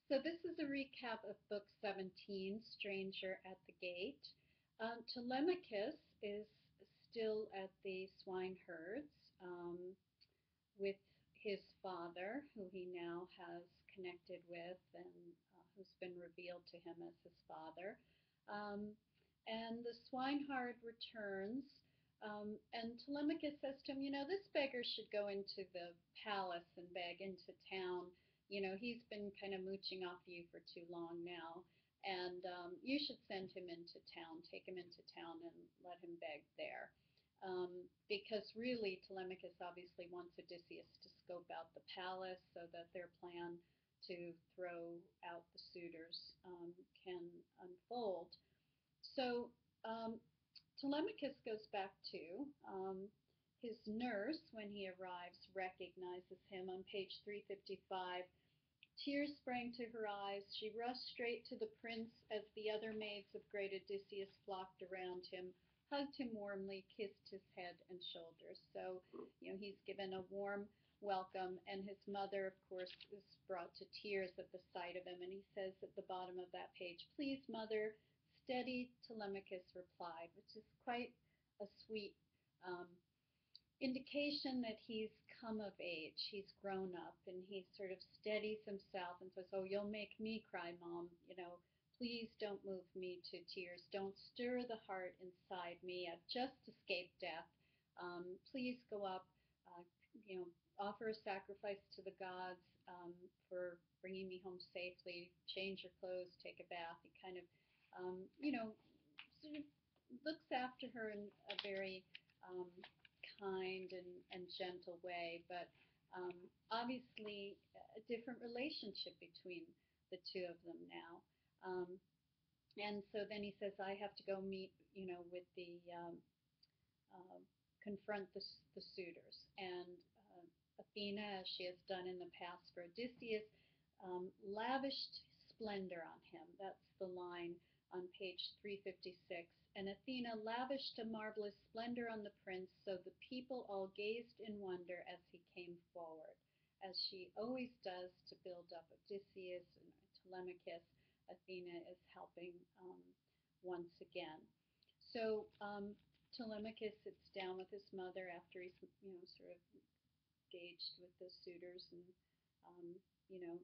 So this is a recap of Book 17, Stranger at the Gate. Telemachus is still at the swineherds with his father, who he now has connected with and who's been revealed to him as his father. Um, and the swineherd returns, and Telemachus says to him, this beggar should go into the palace and beg into town. He's been kind of mooching off you for too long now, and you should send him into town, take him into town, and let him beg there. Because really Telemachus obviously wants Odysseus to scope out the palace so that their plan to throw out the suitors can unfold. So Telemachus goes back to his nurse when he arrives, recognizes him on page 355. Tears sprang to her eyes. She rushed straight to the prince as the other maids of great Odysseus flocked around him, hugged him warmly, kissed his head and shoulders. So, he's given a warm welcome, and his mother, of course, is brought to tears at the sight of him. And he says at the bottom of that page, "Please, mother, steady," Telemachus replied, which is quite a sweet indication that he's come of age, he's grown up, and he sort of steadies himself and says, "Oh, you'll make me cry, Mom. Please don't move me to tears. Don't stir the heart inside me. I've just escaped death. Please go up, uh, offer a sacrifice to the gods for bringing me home safely. Change your clothes, take a bath." He kind of, sort of looks after her in a very kind and gentle way, but obviously a different relationship between the two of them now. And so then he says, "I have to go meet, with the uh, confront the suitors." And Athena, as she has done in the past for Odysseus, lavished splendor on him. That's the line on page 356. "And Athena lavished a marvelous splendor on the prince, so the people all gazed in wonder as he came forward." As she always does to build up Odysseus and Telemachus, Athena is helping once again. So Telemachus sits down with his mother after he's, sort of engaged with the suitors and, you know,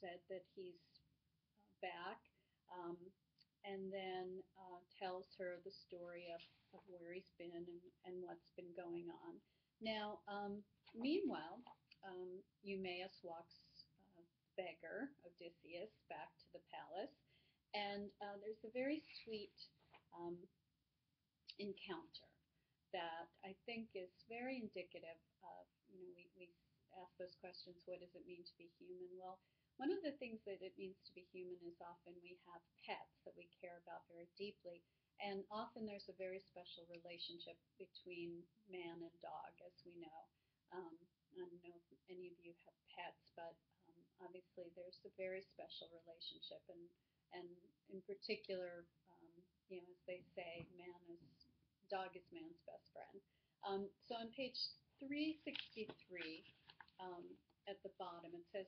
said that he's back, um, and then tells her the story of where he's been and what's been going on. Now, meanwhile, Eumaeus walks beggar Odysseus back to the palace, and there's a very sweet um, encounter that I think is very indicative of, we ask those questions, what does it mean to be human? Well, one of the things that it means to be human is often we have pets that we care about very deeply, and often there's a very special relationship between man and dog, as we know. I don't know if any of you have pets, but obviously there's a very special relationship, and in particular, as they say, dog is man's best friend. So on page 363, at the bottom, it says,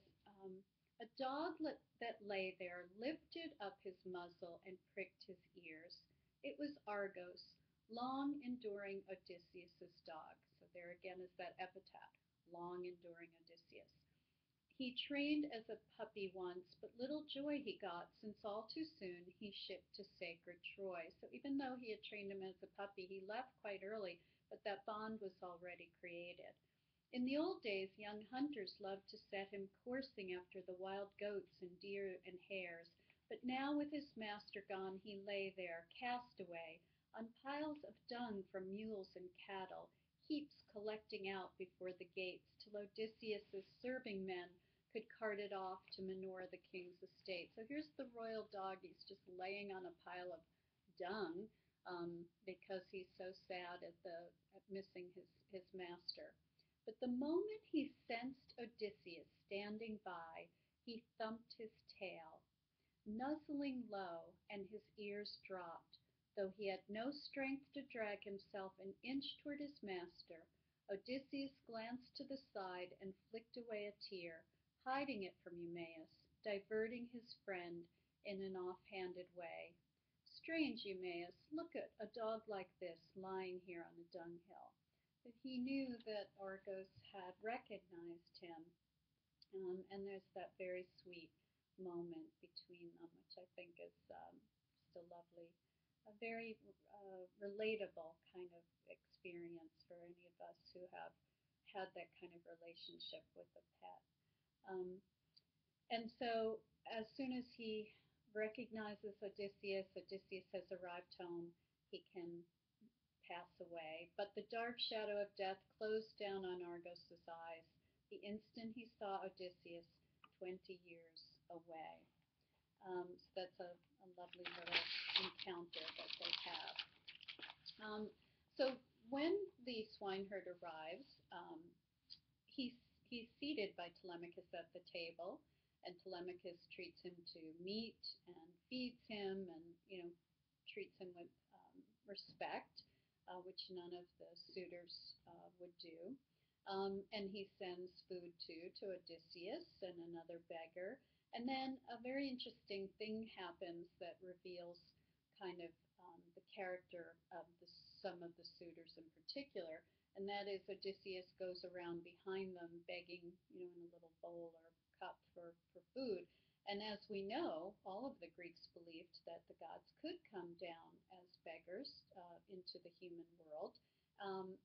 "A dog that lay there lifted up his muzzle and pricked his ears. It was Argos, long enduring Odysseus's dog." So there again is that epithet, long enduring Odysseus. "He trained as a puppy once, but little joy he got, since all too soon he shipped to sacred Troy." So even though he had trained him as a puppy, he left quite early, but that bond was already created. "In the old days, young hunters loved to set him coursing after the wild goats and deer and hares, but now with his master gone he lay there, cast away, on piles of dung from mules and cattle, heaps collecting out before the gates, till Odysseus's serving men could cart it off to manure the king's estate." So here's the royal dog. He's just laying on a pile of dung because he's so sad at missing his master. "But the moment he sensed Odysseus standing by, he thumped his tail, nuzzling low, and his ears dropped. Though he had no strength to drag himself an inch toward his master, Odysseus glanced to the side and flicked away a tear, hiding it from Eumaeus. diverting his friend in an offhanded way. Strange, Eumaeus, look at a dog like this lying here on the dunghill. But he knew that Argos had recognized him, and there's that very sweet moment between them, which I think is just a lovely, a very relatable kind of experience for any of us who have had that kind of relationship with a pet. Um, and so, as soon as he recognizes Odysseus, Odysseus has arrived home, he can pass away. But the dark shadow of death closed down on Argos's eyes the instant he saw Odysseus 20 years away. So that's a lovely little encounter that they have. So when the swineherd arrives, he's he's seated by Telemachus at the table, and Telemachus treats him to meat and feeds him, and treats him with respect, which none of the suitors would do. And he sends food to Odysseus and another beggar. And then a very interesting thing happens that reveals kind of the character of some of the suitors in particular, and that is Odysseus goes around behind them begging, in a little bowl or cup for food. And as we know, all of the Greeks believed that the gods could come down as beggars into the human world.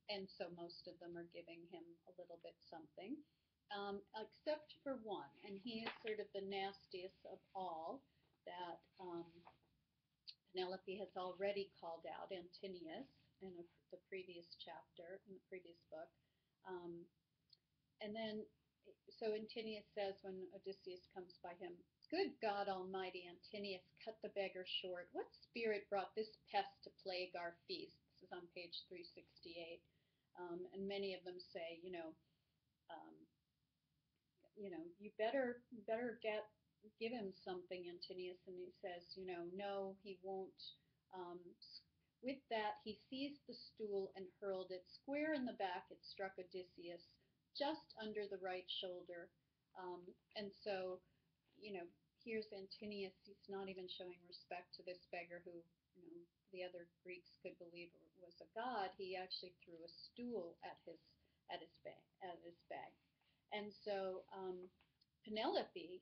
And so most of them are giving him a little bit something, except for one. And he is sort of the nastiest of all that Penelope has already called out, Antinous, in the previous chapter, in the previous book. Um, and then, so Antinous says when Odysseus comes by him, "Good God Almighty, Antinous, cut the beggar short. What spirit brought this pest to plague our feast?" This is on page 368. And many of them say, um, you better give him something, Antinous. And he says, no, he won't. Um, with that, he seized the stool and hurled it square in the back. It struck Odysseus just under the right shoulder. And so, here's Antinous. He's not even showing respect to this beggar who, the other Greeks could believe was a god. He actually threw a stool at his bag. And so Penelope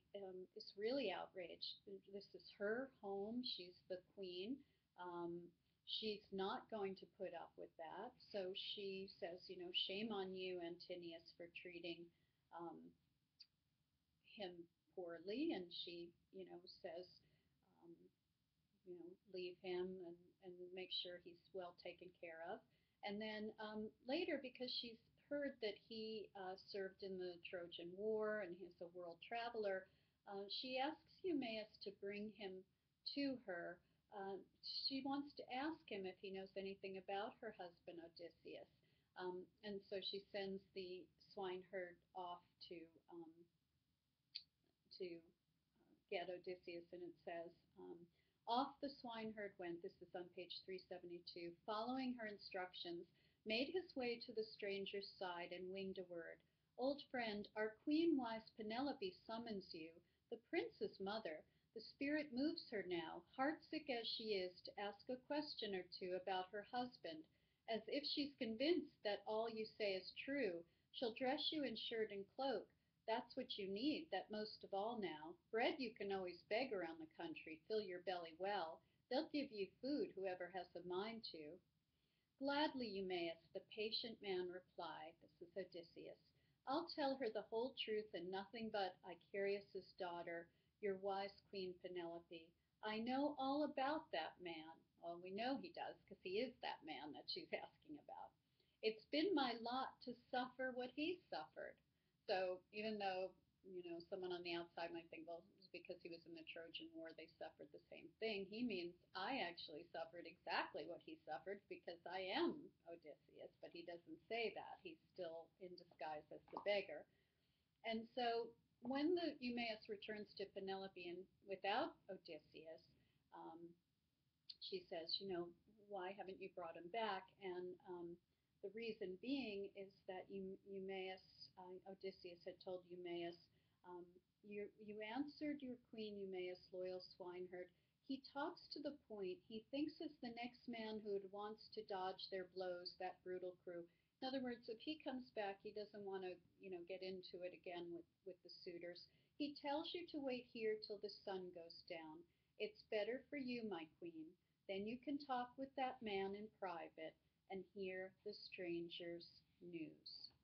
is really outraged. This is her home. She's the queen. She's not going to put up with that. So she says, shame on you, Antinous, for treating um, him poorly. And she, says, um, leave him and make sure he's well taken care of. And then later, because she's heard that he served in the Trojan War and he's a world traveler, she asks Eumaeus to bring him to her. She wants to ask him if he knows anything about her husband Odysseus. And so she sends the swineherd off um, to get Odysseus, and it says, off the swineherd went, this is on page 372, following her instructions, made his way to the stranger's side and winged a word. Old friend, our queen-wise Penelope summons you, the prince's mother. The spirit moves her now, heartsick as she is, to ask a question or two about her husband. As if she's convinced that all you say is true, she'll dress you in shirt and cloak. That's what you need, that most of all now. Bread you can always beg around the country, fill your belly well. They'll give you food, whoever has a mind to. Gladly, Eumaeus, the patient man replied, this is Odysseus. I'll tell her the whole truth and nothing but Icarius's daughter, your wise queen Penelope. I know all about that man. Well, we know he does, because he is that man that she's asking about. It's been my lot to suffer what he suffered. So even though, someone on the outside might think, well, it was because he was in the Trojan War, they suffered the same thing. He means I actually suffered exactly what he suffered because I am Odysseus, but he doesn't say that. He's still in disguise as the beggar. And so when the Eumaeus returns to Penelope and without Odysseus, um, she says, why haven't you brought him back? And the reason being is that Odysseus had told Eumaeus, you answered your queen, Eumaeus, loyal swineherd. He talks to the point. He thinks as the next manhood wants to dodge their blows, that brutal crew. In other words, if he comes back, he doesn't want to, get into it again with the suitors. He tells you to wait here till the sun goes down. It's better for you, my queen. Then you can talk with that man in private and hear the stranger's news.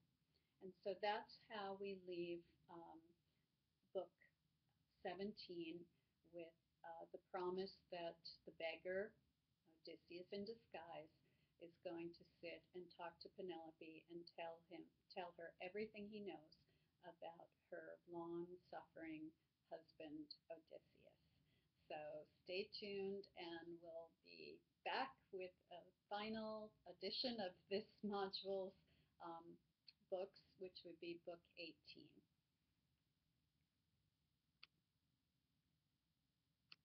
And so that's how we leave book 17 with the promise that the beggar, Odysseus in disguise, is going to sit and talk to Penelope and tell her everything he knows about her long-suffering husband, Odysseus. So stay tuned, and we'll be back with a final edition of this module's books, which would be book 18.